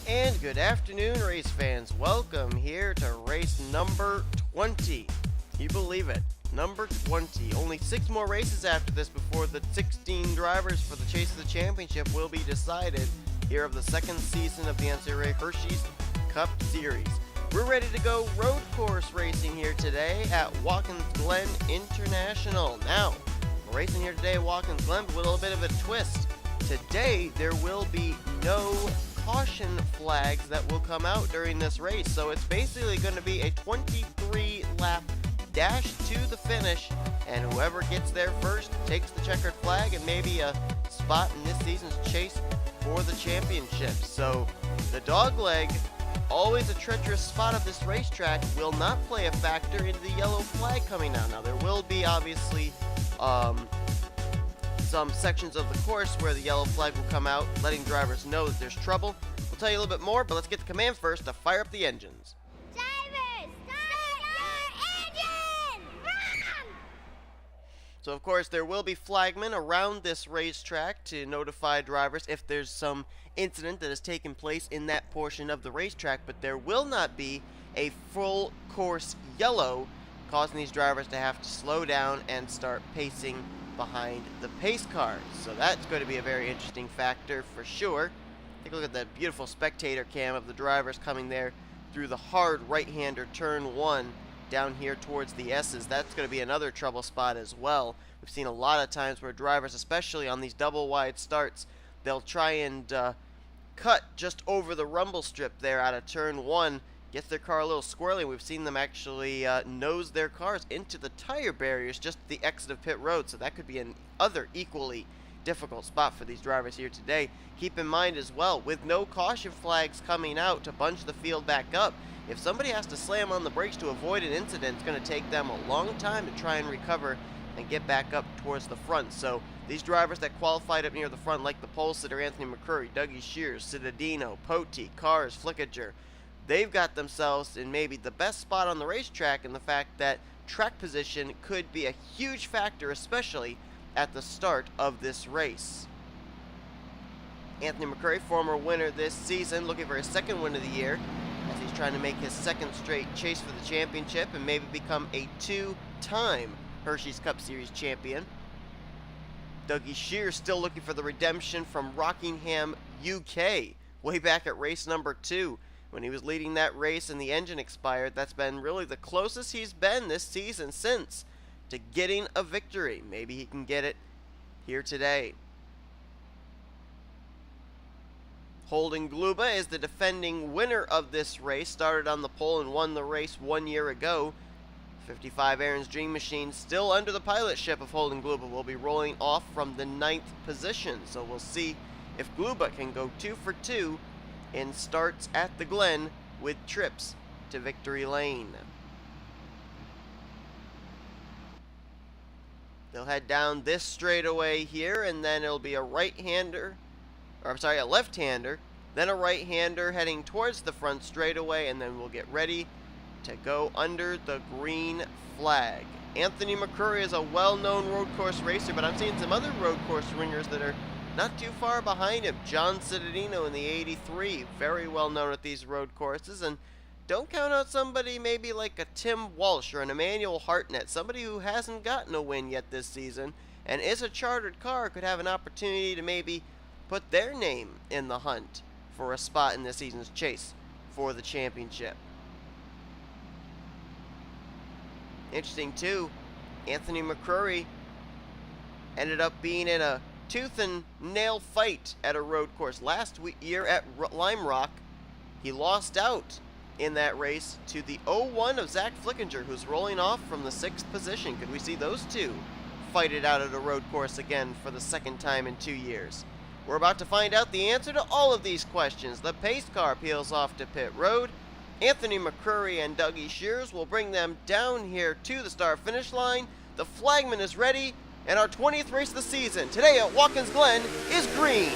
And good afternoon, race fans. Welcome here to race number 20. Can you believe it? Number 20. Only 6 more races after this before the 16 drivers for the Chase of the Championship will be decided here of the second season of the NCRA Hersheys Cup Series. We're ready to go road course racing here today at Watkins Glen International. Now, we're racing here today at Watkins Glen with a little bit of a twist. Today, there will be no caution flags that will come out during this race. So it's basically going to be a 23-lap dash to the finish, and whoever gets there first takes the checkered flag and maybe a spot in this season's chase for the championship. So the dogleg, always a treacherous spot of this racetrack, will not play a factor in the yellow flag coming out. Now there will be obviously some sections of the course where the yellow flag will come out, letting drivers know that there's trouble. We'll tell you a little bit more, but let's get the command first to fire up the engines. Drivers, start your engine! Run! So of course there will be flagmen around this racetrack to notify drivers if there's some incident that has taken place in that portion of the racetrack, but there will not be a full course yellow, causing these drivers to have to slow down and start pacing behind the pace cars. So that's going to be a very interesting factor for sure. Take a look at that beautiful spectator cam of the drivers coming there through the hard right-hander turn 1 down here towards the S's. That's going to be another trouble spot as well. We've seen a lot of times where drivers, especially on these double wide starts, they'll try and cut just over the rumble strip there out of turn 1, get their car a little squirrely. We've seen them actually nose their cars into the tire barriers just at the exit of pit road, so that could be another equally difficult spot for these drivers here today. Keep in mind as well, with no caution flags coming out to bunch the field back up, if somebody has to slam on the brakes to avoid an incident, it's going to take them a long time to try and recover and get back up towards the front. So these drivers that qualified up near the front, like the pole sitter Anthony McCurry, Dougie Shears, Citadino, Poti, Cars, Flickager, they've got themselves in maybe the best spot on the racetrack, and the fact that track position could be a huge factor, especially at the start of this race. Anthony McCurry, former winner this season, looking for his second win of the year as he's trying to make his second straight chase for the championship and maybe become a 2-time Hersheys Cup Series champion. Dougie Shears still looking for the redemption from Rockingham, UK, way back at race number 2. When he was leading that race and the engine expired, that's been really the closest he's been this season since to getting a victory. Maybe he can get it here today. Holden Gluba is the defending winner of this race, started on the pole and won the race 1 year ago. 55 Aaron's Dream Machine, still under the pilotship of Holden Gluba, will be rolling off from the 9th position. So we'll see if Gluba can go 2 for 2 in starts at the Glen with trips to victory lane. They'll head down this straightaway here, and then it'll be a right-hander, or I'm sorry, a left-hander, then a right-hander heading towards the front straightaway, and then we'll get ready to go under the green flag. Anthony McCurry is a well-known road course racer, but I'm seeing some other road course ringers that are not too far behind him. John Citadino in the 83, very well known at these road courses, and don't count out somebody maybe like a Tim Walsh or an Emmanuel Hartnett, somebody who hasn't gotten a win yet this season and is a chartered car, could have an opportunity to maybe put their name in the hunt for a spot in this season's chase for the championship. Interesting too, Anthony McCurry ended up being in a tooth and nail fight at a road course last year at Lime Rock. He lost out in that race to the 01 of Zach Flickinger, who's rolling off from the 6th position. Could we see those two fight it out at a road course again for the second time in 2 years? We're about to find out the answer to all of these questions. The pace car peels off to pit road. Anthony McCurry and Dougie Shears will bring them down here to the start finish line. The flagman is ready, and our 20th race of the season today at Watkins Glen is green.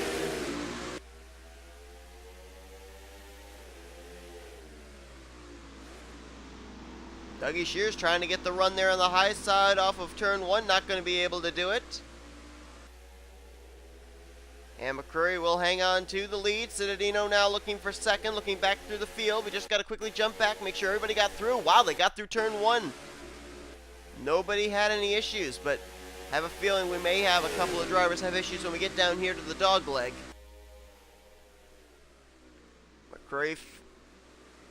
Dougie Shears trying to get the run there on the high side off of turn 1, not going to be able to do it. And McCurry will hang on to the lead. Citadino now looking for second, looking back through the field. We just got to quickly jump back, make sure everybody got through. Wow, they got through turn one. Nobody had any issues, but I have a feeling we may have a couple of drivers have issues when we get down here to the dog leg. McCurry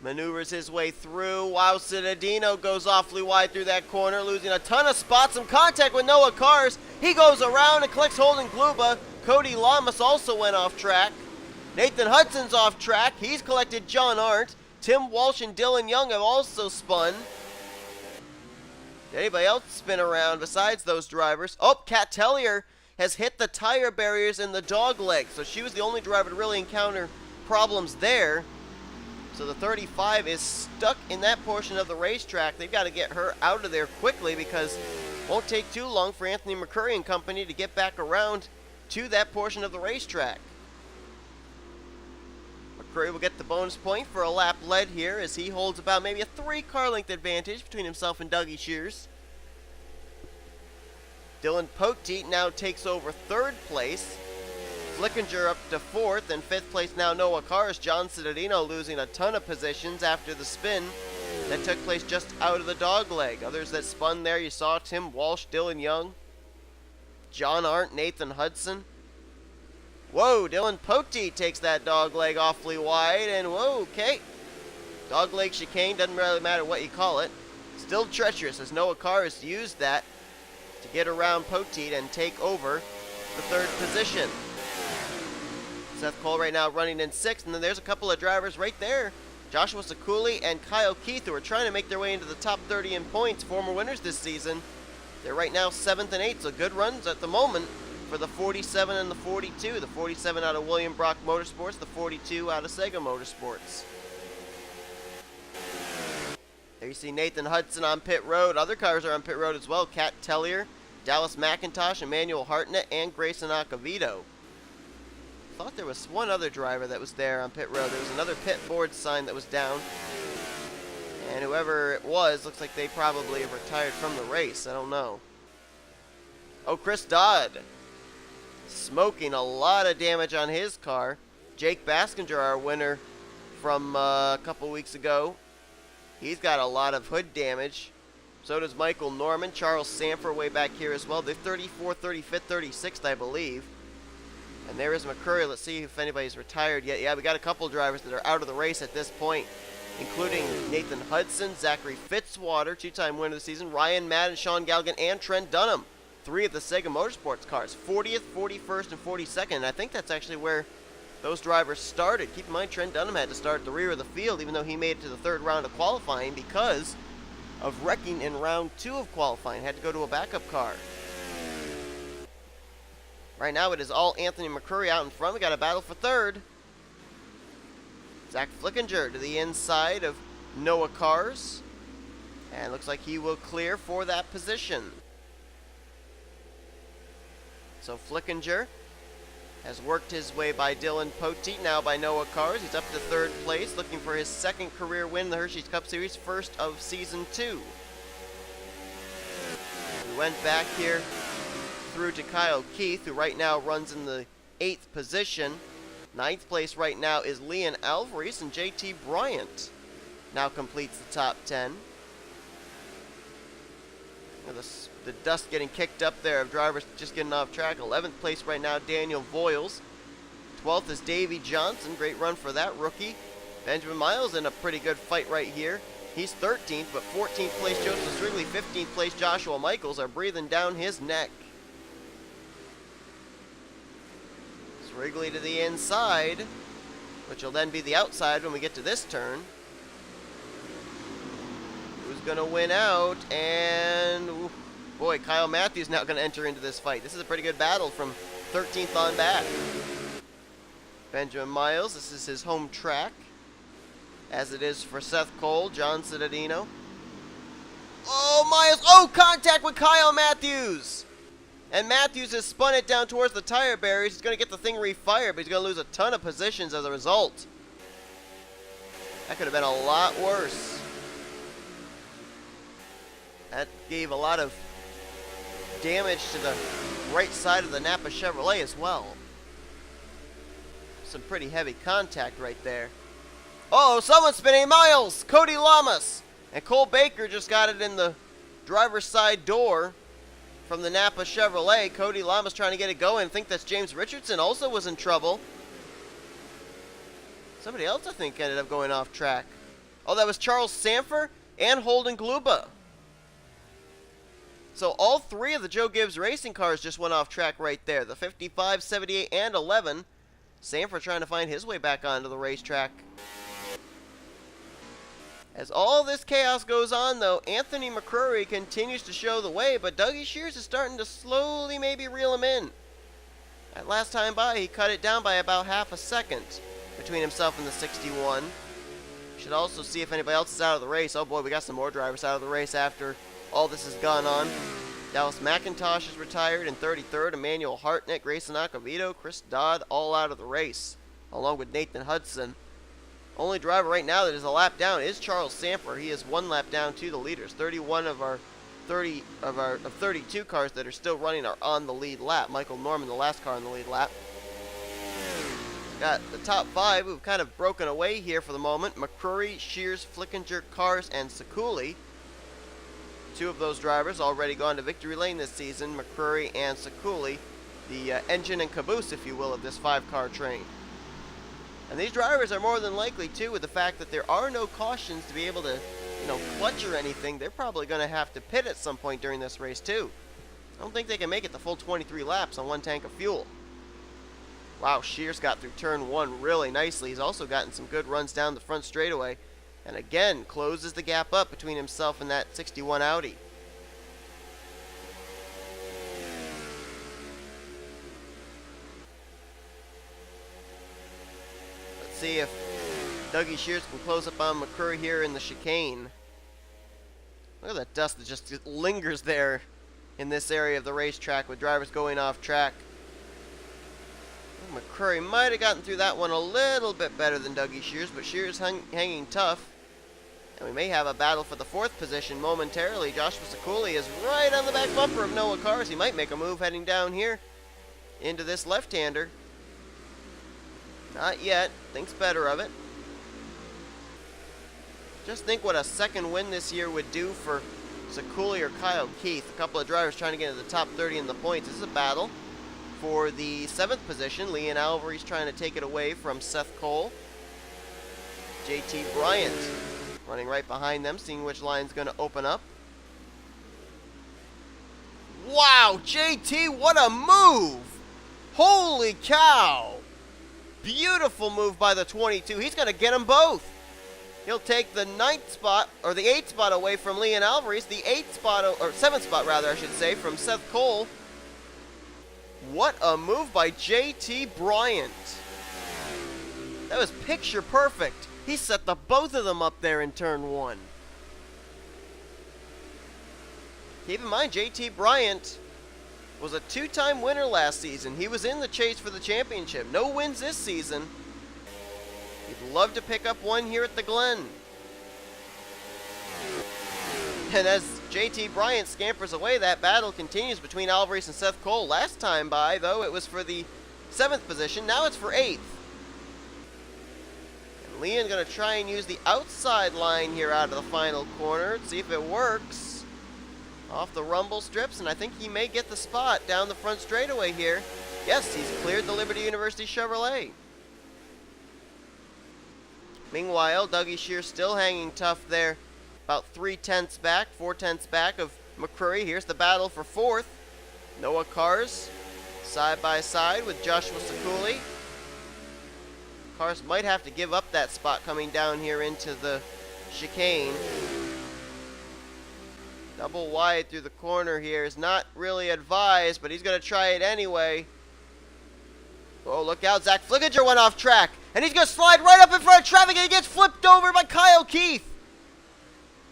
maneuvers his way through. Wow, Citadino goes awfully wide through that corner, losing a ton of spots. Some contact with Noah Cars. He goes around and collects Holden Gluba. Cody Lamas also went off track. Nathan Hudson's off track. He's collected John Arndt. Tim Walsh and Dylan Young have also spun. Did anybody else spin around besides those drivers? Oh, Kat Tellier has hit the tire barriers in the dog leg, so she was the only driver to really encounter problems there. So the 35 is stuck in that portion of the racetrack. They've got to get her out of there quickly because it won't take too long for Anthony McCurry and company to get back around to that portion of the racetrack. McCurry will get the bonus point for a lap led here as he holds about maybe a 3-car length advantage between himself and Dougie Shears. Dylan Poteet now takes over 3rd place. Flickinger up to 4th, and 5th place now Noah Cars. John Citadino losing a ton of positions after the spin that took place just out of the dog leg. Others that spun there, you saw Tim Walsh, Dylan Young, John Arndt, Nathan Hudson. Whoa, Dylan Poteet takes that dog leg awfully wide, and whoa, okay. Dog leg chicane, doesn't really matter what you call it. Still treacherous as Noah Cars used that to get around Poteet and take over the 3rd position. Seth Cole right now running in 6th, and then there's a couple of drivers right there. Joshua Sekuli and Kyle Keith, who are trying to make their way into the top 30 in points, former winners this season. They're right now 7th and 8th, so good runs at the moment for the 47 and the 42. The 47 out of William Brock Motorsports, the 42 out of Sega Motorsports. There you see Nathan Hudson on pit road. Other cars are on pit road as well. Kat Tellier, Dallas McIntosh, Emmanuel Hartnett, and Grayson Acevedo. I thought there was one other driver that was there on pit road. There was another pit board sign that was down. And whoever it was, looks like they probably have retired from the race. I don't know. Oh, Chris Dodd. Smoking a lot of damage on his car. Jake Baskinger, our winner from a couple weeks ago. He's got a lot of hood damage. So does Michael Norman. Charles Sanford way back here as well. They're 34th, 35th, 36th, I believe. And there is McCurry. Let's see if anybody's retired yet. Yeah, we got a couple drivers that are out of the race at this point, including Nathan Hudson, Zachary Fitzwater, 2-time winner of the season, Ryan Madden, Sean Galligan, and Trent Dunham. 3 of the Sega Motorsports cars, 40th, 41st, and 42nd. And I think that's actually where those drivers started. Keep in mind, Trent Dunham had to start at the rear of the field, even though he made it to the 3rd round of qualifying because of wrecking in round 2 of qualifying. Had to go to a backup car. Right now it is all Anthony McCurry out in front. We got a battle for 3rd. Zach Flickinger to the inside of Noah Cars. And looks like he will clear for that position. So Flickinger has worked his way by Dylan Poteet, now by Noah Cars. He's up to 3rd place, looking for his 2nd career win in the Hersheys Cup Series, 1st of Season 2. We went back here through to Kyle Keith, who right now runs in the 8th position. 9th place right now is Leon Alvarez, and JT Bryant now completes the top 10. The dust getting kicked up there of drivers just getting off track. 11th place right now, Daniel Voiles. 12th is Davey Johnson. Great run for that rookie. Benjamin Miles in a pretty good fight right here. He's 13th, but 14th place Joseph Strigley, 15th place Joshua Michaels are breathing down his neck. Strigley to the inside, which will then be the outside when we get to this turn. Who's going to win out? And, ooh, boy, Kyle Matthews now going to enter into this fight. This is a pretty good battle from 13th on back. Benjamin Miles, this is his home track, as it is for Seth Cole, John Citadino. Oh, Miles, oh, contact with Kyle Matthews! And Matthews has spun it down towards the tire barriers. He's going to get the thing refired, but he's going to lose a ton of positions as a result. That could have been a lot worse. That gave a lot of damage to the right side of the Napa Chevrolet as well. Some pretty heavy contact right there. Oh, someone's spinning miles! Cody Lamas! And Cole Baker just got it in the driver's side door from the Napa Chevrolet. Cody Lamas trying to get it going. I think that's James Richardson also was in trouble. Somebody else, I think, ended up going off track. Oh, that was Charles Sanford and Holden Gluba. So all three of the Joe Gibbs racing cars just went off track right there. The 55, 78, and 11. Sanford trying to find his way back onto the racetrack. As all this chaos goes on, though, Anthony McCrory continues to show the way, but Dougie Shears is starting to slowly maybe reel him in. That last time by, he cut it down by about half a second between himself and the 61. Should also see if anybody else is out of the race. Oh boy, we got some more drivers out of the race after all this has gone on. Dallas McIntosh is retired in 33rd. Emmanuel Hartnett, Grayson Acavito, Chris Dodd, all out of the race, along with Nathan Hudson. Only driver right now that is a lap down is Charles Sanford. He is one lap down to the leaders. 31 of our 32 cars that are still running are on the lead lap. Michael Norman, the last car on the lead lap. Got the top five who've kind of broken away here for the moment. McCrory, Shears, Flickinger, Cars, and Sekuli. Two of those drivers already gone to victory lane this season. McCrory and Sekuli, the engine and caboose, if you will, of this five-car train. And these drivers are more than likely, too, with the fact that there are no cautions to be able to, clutch or anything. They're probably going to have to pit at some point during this race, too. I don't think they can make it the full 23 laps on one tank of fuel. Wow, Shears got through turn one really nicely. He's also gotten some good runs down the front straightaway. And again, closes the gap up between himself and that 61 Audi. See if Dougie Shears can close up on McCrory here in the chicane. Look at that dust that just lingers there in this area of the racetrack with drivers going off track. McCrory might have gotten through that one a little bit better than Dougie Shears, but Shears hanging tough. And we may have a battle for the fourth position momentarily. Joshua Sekuli is right on the back bumper of Noah Cars. He might make a move heading down here into this left-hander. Not yet. Thinks better of it. Just think what a second win this year would do for Sekuli or Kyle Keith. A couple of drivers trying to get into the top 30 in the points. This is a battle for the 7th position. Leon Alvarez trying to take it away from Seth Cole. JT Bryant running right behind them, seeing which line's going to open up. Wow, JT, what a move! Holy cow! Beautiful move by the 22. He's going to get them both. He'll take the 9th spot, or the 8th spot away from Leon Alvarez, the 8th spot, or 7th spot rather, I should say, from Seth Cole. What a move by JT Bryant. That was picture perfect. He set the both of them up there in turn one. Keep in mind, JT Bryant was a two-time winner last season. He was in the chase for the championship. No wins this season. He'd love to pick up one here at the Glen. And as JT Bryant scampers away, that battle continues between Alvarez and Seth Cole. Last time by, though, it was for the 7th position. Now it's for 8th. And Leon going to try and use the outside line here out of the final corner. See if it works. Off the rumble strips, and I think he may get the spot down the front straightaway here. Yes, he's cleared the Liberty University Chevrolet. Meanwhile, Dougie Shears still hanging tough there. About 3/10 back, 4/10 back of McCrory. Here's the battle for 4th. Noah Cars side by side with Joshua Sekuli. Cars might have to give up that spot coming down here into the chicane. Double wide through the corner here is not really advised, but he's going to try it anyway. Oh, look out. Zach Flickinger went off track, and he's going to slide right up in front of traffic, and he gets flipped over by Kyle Keith.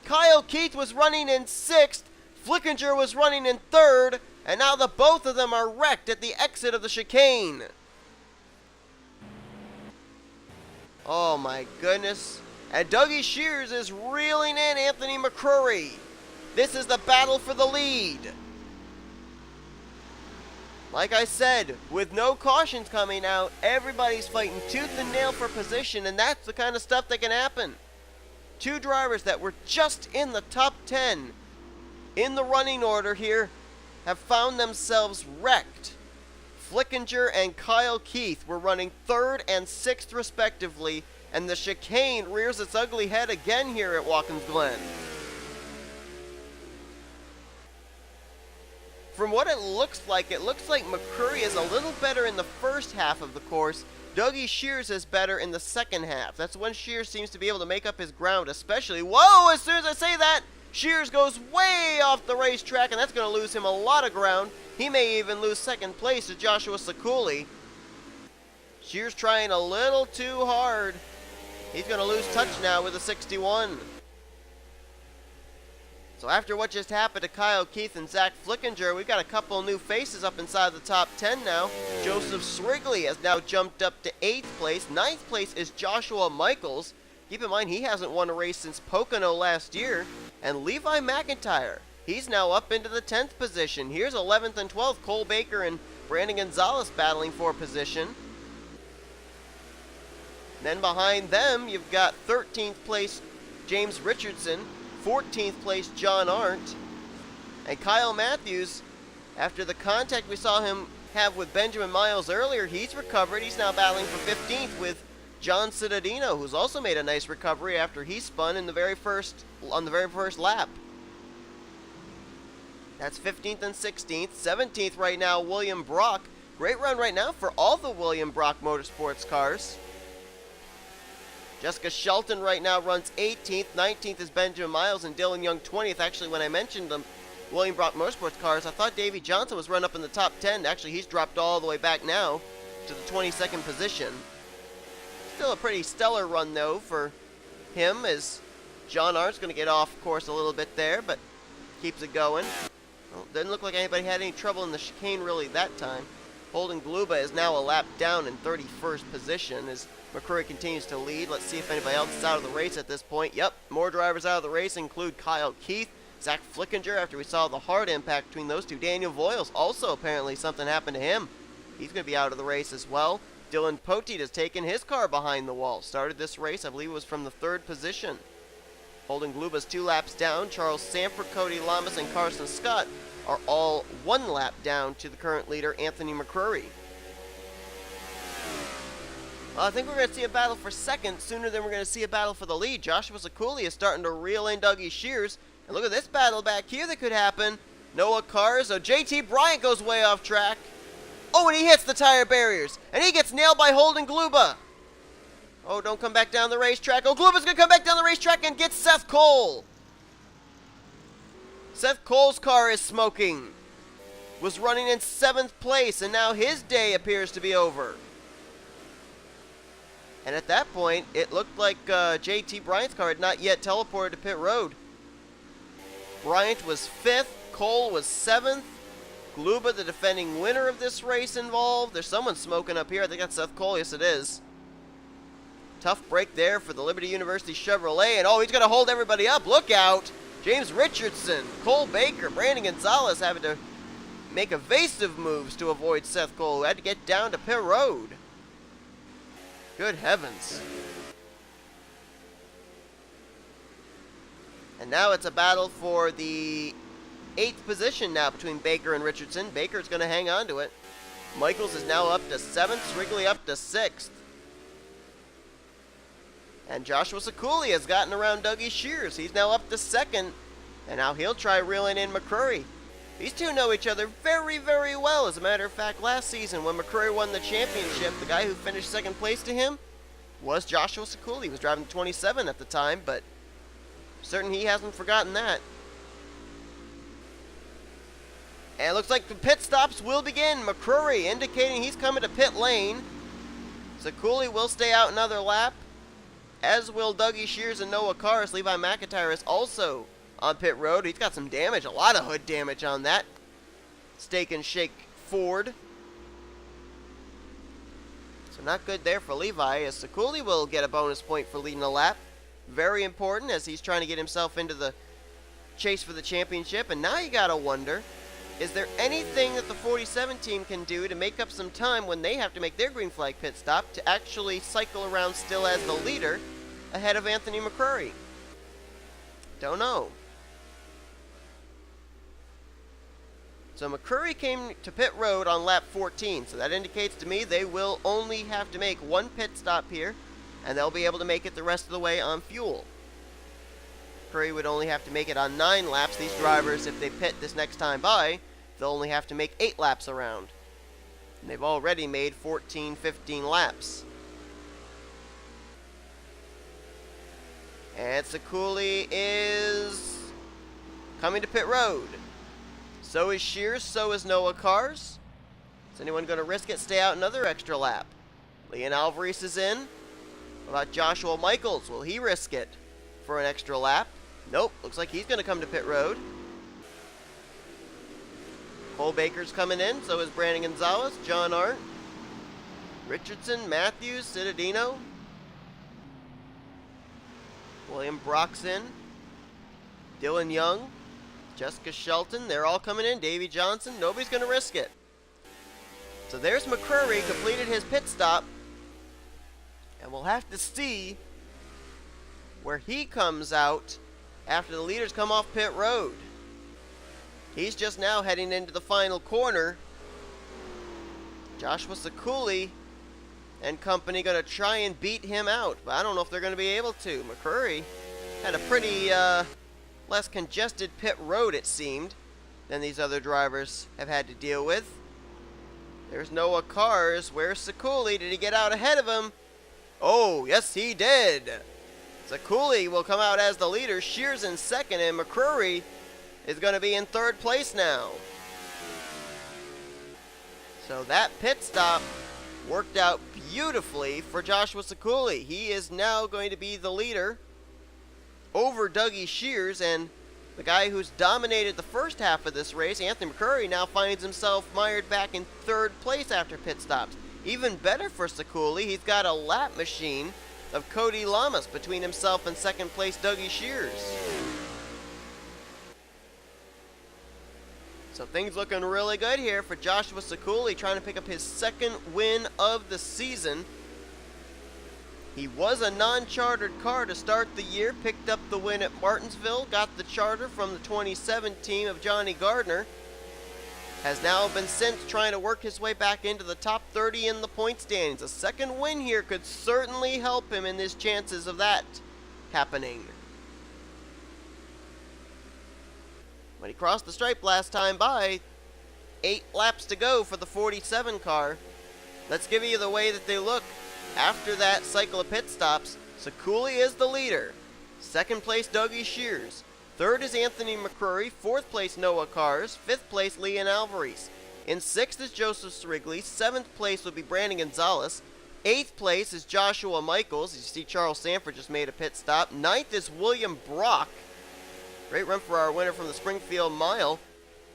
Kyle Keith was running in 6th. Flickinger was running in 3rd, and now the both of them are wrecked at the exit of the chicane. Oh, my goodness. And Dougie Shears is reeling in Anthony McCrory. This is the battle for the lead. Like I said, with no cautions coming out, everybody's fighting tooth and nail for position, and that's the kind of stuff that can happen. Two drivers that were just in the top 10 in the running order here have found themselves wrecked. Flickinger and Kyle Keith were running 3rd and 6th respectively, and the chicane rears its ugly head again here at Watkins Glen. From what it looks like McCurry is a little better in the first half of the course. Dougie Shears is better in the second half. That's when Shears seems to be able to make up his ground, especially... Whoa! As soon as I say that, Shears goes way off the racetrack, and that's going to lose him a lot of ground. He may even lose second place to Joshua Sekuli. Shears trying a little too hard. He's going to lose touch now with a 61. So after what just happened to Kyle Keith and Zach Flickinger, we've got a couple new faces up inside the top 10 now. Joseph Srigley has now jumped up to 8th place. 9th place is Joshua Michaels. Keep in mind, he hasn't won a race since Pocono last year. And Levi McIntyre, he's now up into the 10th position. Here's 11th and 12th, Cole Baker and Brandon Gonzalez battling for position. Then behind them, you've got 13th place James Richardson, 14th place John Arndt, and Kyle Matthews, after the contact we saw him have with Benjamin Miles earlier, he's recovered. He's now battling for 15th with John Cittadino, who's also made a nice recovery after he spun on the very first lap. That's 15th and 16th. 17th right now, William Brock. Great run right now for all the William Brock Motorsports cars. Jessica Shelton right now runs 18th. 19th is Benjamin Miles and Dylan Young 20th. Actually, when I mentioned the William Brock Motorsports cars, I thought Davey Johnson was run up in the top 10. Actually, he's dropped all the way back now to the 22nd position. Still a pretty stellar run, though, for him, as John Arndt's going to get off course a little bit there, but keeps it going. Well, doesn't look like anybody had any trouble in the chicane really that time. Holden Gluba is now a lap down in 31st position as McCurry continues to lead. Let's see if anybody else is out of the race at this point. Yep, more drivers out of the race include Kyle Keith, Zach Flickinger, after we saw the hard impact between those two. Daniel Voiles, also apparently something happened to him. He's going to be out of the race as well. Dylan Poteet has taken his car behind the wall. Started this race, I believe it was from the 3rd position. Holden Gluba's 2 laps down. Charles Sanford, Cody Lamas, and Carson Scott are all 1 lap down to the current leader, Anthony McCurry. I think we're going to see a battle for second sooner than we're going to see a battle for the lead. Joshua Sekuli is starting to reel in Dougie Shears. And look at this battle back here that could happen. Noah Carzo. JT Bryant goes way off track. Oh, and he hits the tire barriers. And he gets nailed by Holden Gluba. Oh, don't come back down the racetrack. Oh, Gluba's going to come back down the racetrack and get Seth Cole. Seth Cole's car is smoking. Was running in 7th place, and now his day appears to be over. And at that point, it looked like JT Bryant's car had not yet teleported to pit road. Bryant was 5th, Cole was 7th. Gluba, the defending winner of this race, involved. There's someone smoking up here. I think that's Seth Cole. Yes, it is. Tough break there for the Liberty University Chevrolet. And oh, he's going to hold everybody up. Look out. James Richardson, Cole Baker, Brandon Gonzalez having to make evasive moves to avoid Seth Cole, who had to get down to pit road. Good heavens. And now it's a battle for the 8th position now between Baker and Richardson. Baker's going to hang on to it. Michaels is now up to 7th, Srigley up to 6th. And Joshua Sekuli has gotten around Dougie Shears. He's now up to 2nd. And now he'll try reeling in McCurry. These two know each other very, very well. As a matter of fact, last season when McCurry won the championship, the guy who finished 2nd place to him was Joshua Sekuli. He was driving 27 at the time, but certain he hasn't forgotten that. And it looks like the pit stops will begin. McCurry indicating he's coming to pit lane. Sekuli will stay out another lap, as will Dougie Shears and Noah Cars. Levi McIntyre is also on pit road. He's got some damage, a lot of hood damage on that Steak and Shake Ford. So not good there for Levi, as Sekuli will get a bonus point for leading a lap. Very important as he's trying to get himself into the chase for the championship. And now you gotta wonder, Is there anything that the 47 team can do to make up some time when they have to make their green flag pit stop to actually cycle around still as the leader ahead of Anthony McCrory? Don't know. So McCrory came to pit road on lap 14, so that indicates to me they will only have to make one pit stop here, and they'll be able to make it the rest of the way on fuel. McCrory would only have to make it on 9 laps. These drivers, if they pit this next time by, they'll only have to make 8 laps around. And they've already made 14, 15 laps. And Sekuli is coming to pit road. So is Shears, so is Noah Cars. Is anyone going to risk it? Stay out another extra lap. Leon Alvarez is in. What about Joshua Michaels? Will he risk it for an extra lap? Nope, looks like he's going to come to pit road. Cole Baker's coming in, so is Brandon Gonzalez, John Arndt, Richardson, Matthews, Cittadino. William Brock's in. Dylan Young, Jessica Shelton, they're all coming in. Davey Johnson, nobody's going to risk it. So there's McCrory, completed his pit stop. And we'll have to see where he comes out after the leaders come off pit road. He's just now heading into the final corner. Joshua Sekuli and company going to try and beat him out, but I don't know if they're going to be able to. McCrory had a pretty less congested pit road, it seemed, than these other drivers have had to deal with. There's Noah Cars. Where's Sekuli? Did he get out ahead of him? Oh, yes, he did. Sekuli will come out as the leader. Shears in second, and McCrory is going to be in third place now. So that pit stop worked out beautifully for Joshua Sekuli. He is now going to be the leader over Dougie Shears, and the guy who's dominated the first half of this race, Anthony McCrory, now finds himself mired back in third place after pit stops. Even better for Sekuli, he's got a lap machine of Cody Lamas between himself and second place Dougie Shears. So things looking really good here for Joshua Sekuli, trying to pick up his second win of the season. He was a non-chartered car to start the year, picked up the win at Martinsville, got the charter from the 27 team of Johnny Gardner. Has now been sent trying to work his way back into the top 30 in the point standings. A second win here could certainly help him in his chances of that happening. When he crossed the stripe last time by, 8 laps to go for the 47 car. Let's give you the way that they look after that cycle of pit stops. Sekuli is the leader. Second place, Dougie Shears. Third is Anthony McCrory. Fourth place, Noah Cars. Fifth place, Leon Alvarez. In sixth is Joseph Srigley. Seventh place would be Brandon Gonzalez. Eighth place is Joshua Michaels. You see Charles Sanford just made a pit stop. Ninth is William Brock. Great run for our winner from the Springfield Mile.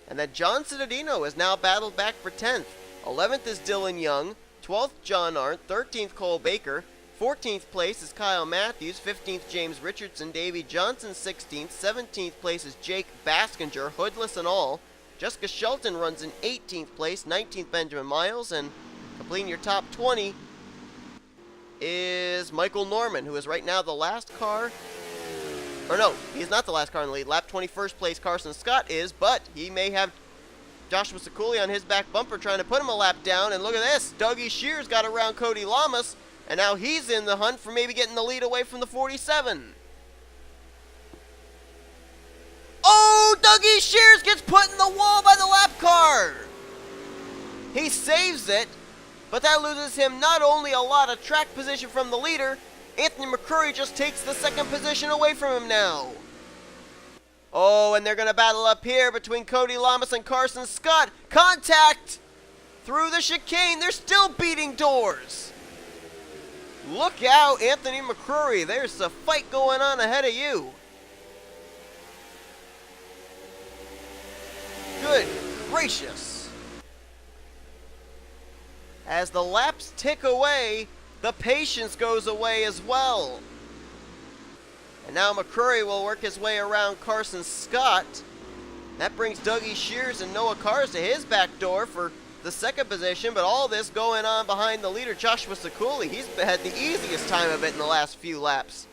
And then John Cittadino has now battled back for 10th. 11th is Dylan Young. 12th, John Arndt. 13th, Cole Baker. 14th place is Kyle Matthews. 15th, James Richardson. Davey Johnson, 16th. 17th place is Jake Baskinger, hoodless and all. Jessica Shelton runs in 18th place. 19th, Benjamin Miles. And completing your top 20 is Michael Norman, who is right now the last car. Or no, he's not the last car in the lead. Lap 21st place Carson Scott is, but he may have Joshua Sekuli on his back bumper trying to put him a lap down. And look at this. Dougie Shears got around Cody Lamas, and now he's in the hunt for maybe getting the lead away from the 47. Oh, Dougie Shears gets put in the wall by the lap car. He saves it, but that loses him not only a lot of track position from the leader, Anthony McCrory just takes the second position away from him now. Oh, and they're going to battle up here between Cody Lamas and Carson Scott. Contact through the chicane. They're still beating doors. Look out, Anthony McCrory. There's a fight going on ahead of you. Good gracious. As the laps tick away, the patience goes away as well. And now McCrory will work his way around Carson Scott. That brings Dougie Shears and Noah Kars to his back door for the second position, but all this going on behind the leader, Joshua Sekuli. He's had the easiest time of it in the last few laps.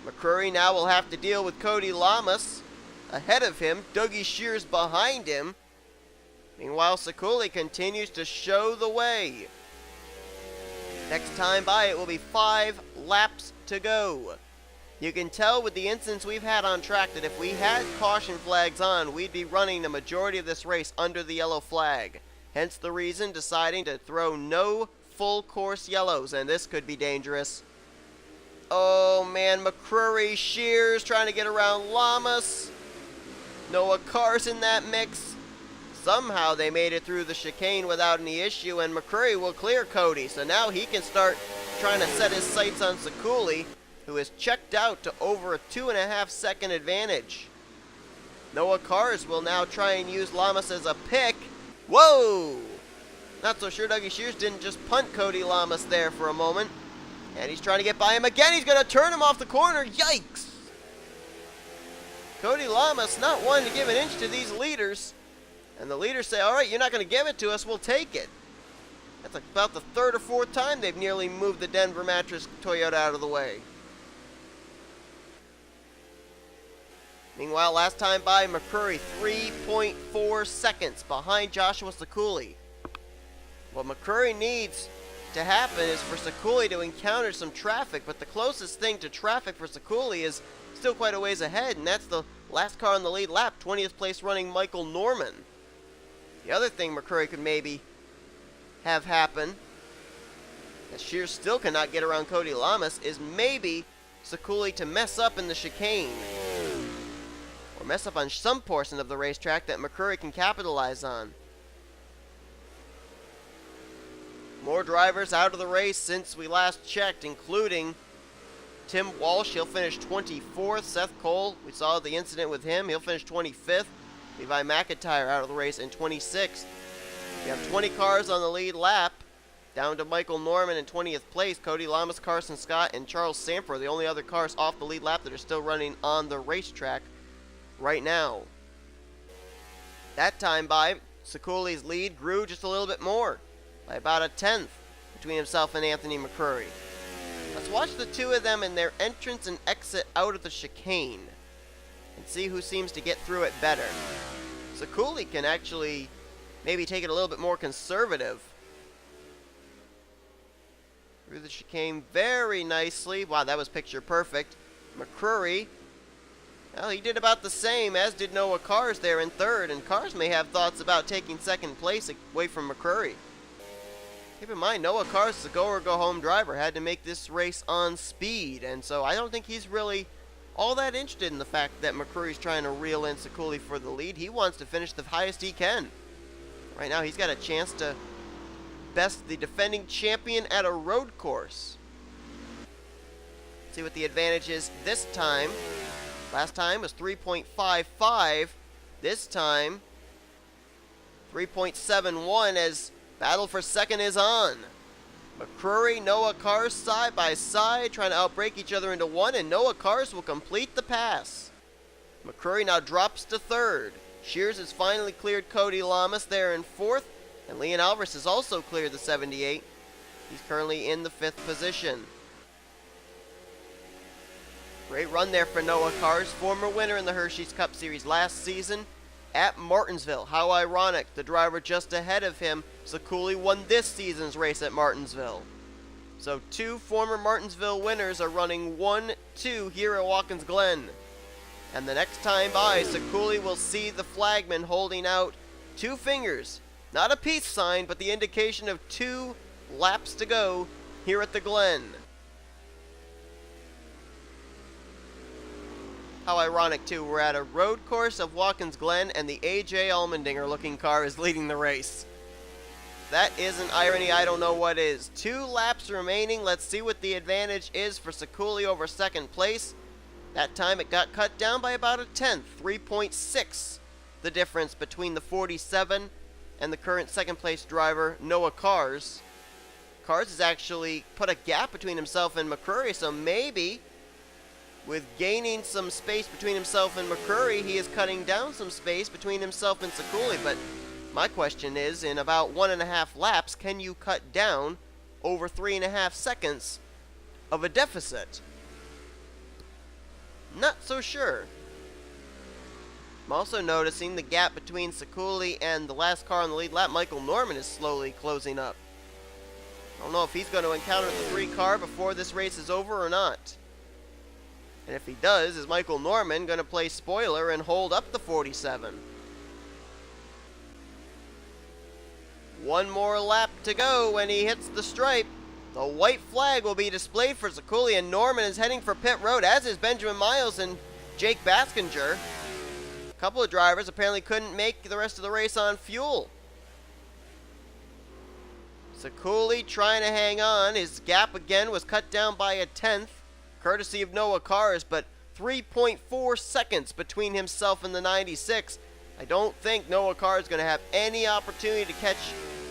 McCrory now will have to deal with Cody Lamas ahead of him, Dougie Shears behind him. Meanwhile, Sekuli continues to show the way. Next time by, it will be 5 laps to go. You can tell with the incidents we've had on track that if we had caution flags on, we'd be running the majority of this race under the yellow flag. Hence the reason deciding to throw no full course yellows, and this could be dangerous. Oh man, McCrory, Shears trying to get around Lamas. Noah Kars in that mix. Somehow they made it through the chicane without any issue, and McCrory will clear Cody, so now he can start trying to set his sights on Sekuli, who is checked out to over a 2.5 second advantage. Noah Kars will now try and use Lamas as a pick. Whoa! Not so sure Dougie Shears didn't just punt Cody Lamas there for a moment. And he's trying to get by him again. He's going to turn him off the corner. Yikes! Cody Lamas not wanting to give an inch to these leaders. And the leaders say, all right, you're not going to give it to us, we'll take it. That's about the 3rd or 4th time they've nearly moved the Denver Mattress Toyota out of the way. Meanwhile, last time by, McCrory 3.4 seconds behind Joshua Sekuli. What McCrory needs to happen is for Sekuli to encounter some traffic, but the closest thing to traffic for Sekuli is still quite a ways ahead, and that's the last car on the lead lap, 20th place running Michael Norman. The other thing McCrory could maybe have happen, as Shears still cannot get around Cody Lamas, is maybe Sekuli to mess up in the chicane. Or mess up on some portion of the racetrack that McCrory can capitalize on. More drivers out of the race since we last checked, including Tim Walsh. He'll finish 24th. Seth Cole, we saw the incident with him. He'll finish 25th. Levi McIntyre out of the race in 26th. We have 20 cars on the lead lap. Down to Michael Norman in 20th place. Cody Lamas, Carson Scott, and Charles Samper, the only other cars off the lead lap that are still running on the racetrack right now. That time by, Sekuli's lead grew just a little bit more, by about a 10th between himself and Anthony McCrory. Let's watch the two of them in their entrance and exit out of the chicane and see who seems to get through it better. Sekuli can actually maybe take it a little bit more conservative. Through the chicane very nicely. Wow, that was picture perfect. McCrory, well, he did about the same, as did Noah Kars there in 3rd, and Kars may have thoughts about taking 2nd place away from McCrory. Keep in mind, Noah Kars is a go-or-go-home driver, had to make this race on speed, and so I don't think he's really all that interested in the fact that McCrory's trying to reel in Sekuli for the lead. He wants to finish the highest he can. Right now, he's got a chance to best the defending champion at a road course. See what the advantage is this time. Last time was 3.55. This time, 3.71 as battle for 2nd is on. McCrory, Noah Kars side by side, trying to outbreak each other into 1, and Noah Kars will complete the pass. McCrory now drops to 3rd. Shears has finally cleared Cody Lamas there in 4th, and Leon Alvarez has also cleared the 78. He's currently in the 5th position. Great run there for Noah Kars, former winner in the Hersheys Cup Series last season at Martinsville. How ironic, the driver just ahead of him, Sekuli, won this season's race at Martinsville. So 2 former Martinsville winners are running 1-2 here at Watkins Glen. And the next time by, Sekuli will see the flagman holding out 2 fingers. Not a peace sign, but the indication of 2 laps to go here at the Glen. How ironic, too. We're at a road course of Watkins Glen, and the A.J. Allmendinger-looking car is leading the race. That is an irony. I don't know what is. 2 laps remaining. Let's see what the advantage is for Sekuli over 2nd place. That time it got cut down by about a 10th. 3.6 the difference between the 47 and the current 2nd place driver, Noah Kars. Kars has actually put a gap between himself and McCrory, so maybe With gaining some space between himself and McCurry, he is cutting down some space between himself and Sekuli. But my question is, in about 1.5 laps, can you cut down over 3.5 seconds of a deficit? Not so sure. I'm also noticing the gap between Sekuli and the last car on the lead lap. Michael Norman is slowly closing up. I don't know if he's going to encounter the 3 car before this race is over or not. And if he does, is Michael Norman going to play spoiler and hold up the 47? One more lap to go when he hits the stripe. The white flag will be displayed for Sekuli, and Norman is heading for pit road, as is Benjamin Miles and Jake Baskinger. A couple of drivers apparently couldn't make the rest of the race on fuel. Sekuli trying to hang on. His gap again was cut down by 1/10. Courtesy of Noah Cars, but 3.4 seconds between himself and the 96. I don't think Noah Cars is going to have any opportunity to catch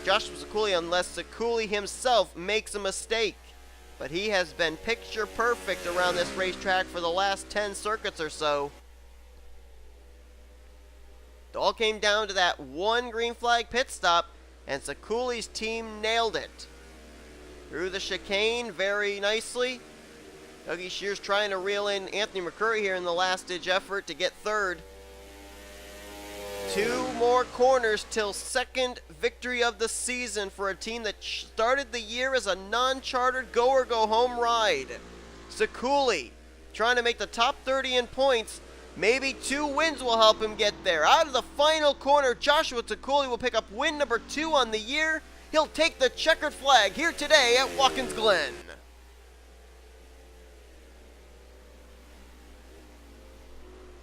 Joshua Sekuli unless Sekuli himself makes a mistake. But he has been picture perfect around this racetrack for the last 10 circuits or so. It all came down to that one green flag pit stop, and Sekuli's team nailed it. Through the chicane very nicely. Dougie Shears trying to reel in Anthony McCurry here in the last-ditch effort to get third. 2 more corners till second victory of the season for a team that started the year as a non-chartered go-or-go-home ride. Sekuli trying to make the top 30 in points. Maybe 2 wins will help him get there. Out of the final corner, Joshua Sekuli will pick up win number 2 on the year. He'll take the checkered flag here today at Watkins Glen.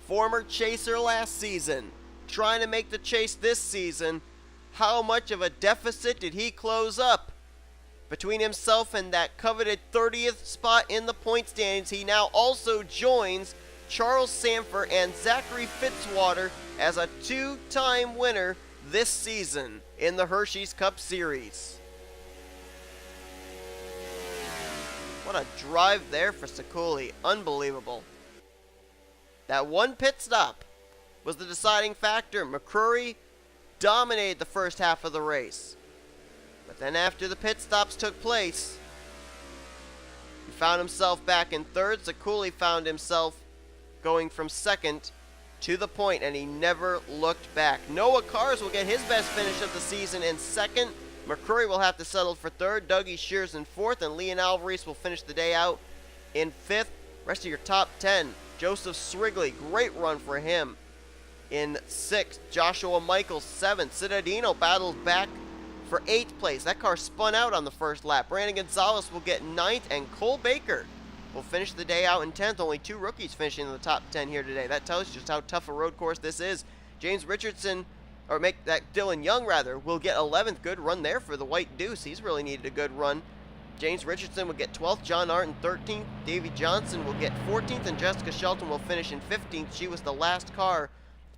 Former chaser last season, trying to make the chase this season. How much of a deficit did he close up? Between himself and that coveted 30th spot in the point standings, he now also joins Charles Sanford and Zachary Fitzwater as a 2-time winner this season in the Hersheys Cup Series. What a drive there for Sekuli. Unbelievable. That one pit stop was the deciding factor. McCurry dominated the first half of the race. But then after the pit stops took place, he found himself back in third. Sekuli found himself going from second to the point, and he never looked back. Noah Cars will get his best finish of the season in second. McCurry will have to settle for third. Dougie Shears in fourth, and Leon Alvarez will finish the day out in fifth. Rest of your top 10. Joseph Srigley, great run for him, in 6th. Joshua Michaels, 7th. Citadino battled back for 8th place. That car spun out on the first lap. Brandon Gonzalez will get 9th, and Cole Baker will finish the day out in 10th. Only 2 rookies finishing in the top 10 here today. That tells you just how tough a road course this is. James Richardson, or make that Dylan Young rather, will get 11th. Good run there for the White Deuce. He's really needed a good run. James Richardson will get 12th, John Arnton 13th, Davey Johnson will get 14th, and Jessica Shelton will finish in 15th. She was the last car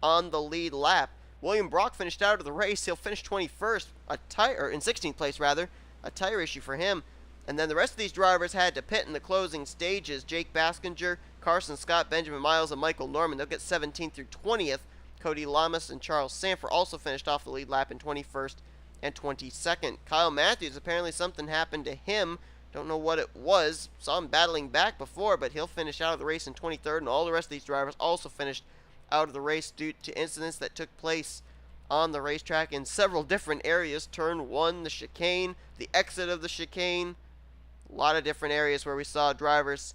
on the lead lap. William Brock finished out of the race. He'll finish 21st, in 16th place rather. A tire issue for him. And then the rest of these drivers had to pit in the closing stages. Jake Baskinger, Carson Scott, Benjamin Miles, and Michael Norman. They'll get 17th through 20th. Cody Lamas and Charles Sanford also finished off the lead lap in 21st and 22nd. Kyle Matthews, apparently something happened to him. Don't know what it was. Saw him battling back before, but he'll finish out of the race in 23rd. And all the rest of these drivers also finished out of the race due to incidents that took place on the racetrack in several different areas. Turn 1, the chicane, the exit of the chicane. A lot of different areas where we saw drivers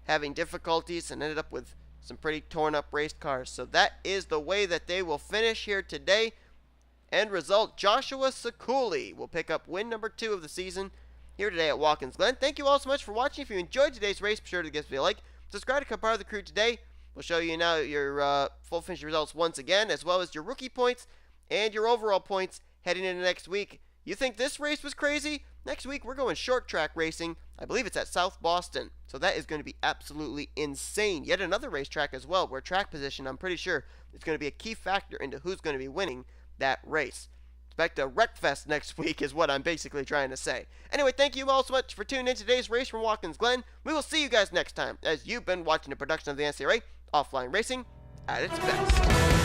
having difficulties and ended up with some pretty torn up race cars. So that is the way that they will finish here today. End result, Joshua Sekuli will pick up win number 2 of the season here today at Watkins Glen. Thank you all so much for watching. If you enjoyed today's race, be sure to give us a like. Subscribe to become part of the crew today. We'll show you now your full finish results once again, as well as your rookie points and your overall points heading into next week. You think this race was crazy? Next week, we're going short track racing. I believe it's at South Boston. So that is going to be absolutely insane. Yet another racetrack as well, where track position, I'm pretty sure, is going to be a key factor into who's going to be winning that race. expect a wreck fest next week is what I'm basically trying to say. Anyway, thank you all so much for tuning in to today's race from Watkins Glen. We will see you guys next time, as you've been watching a production of the NCRA, Offline Racing at its best.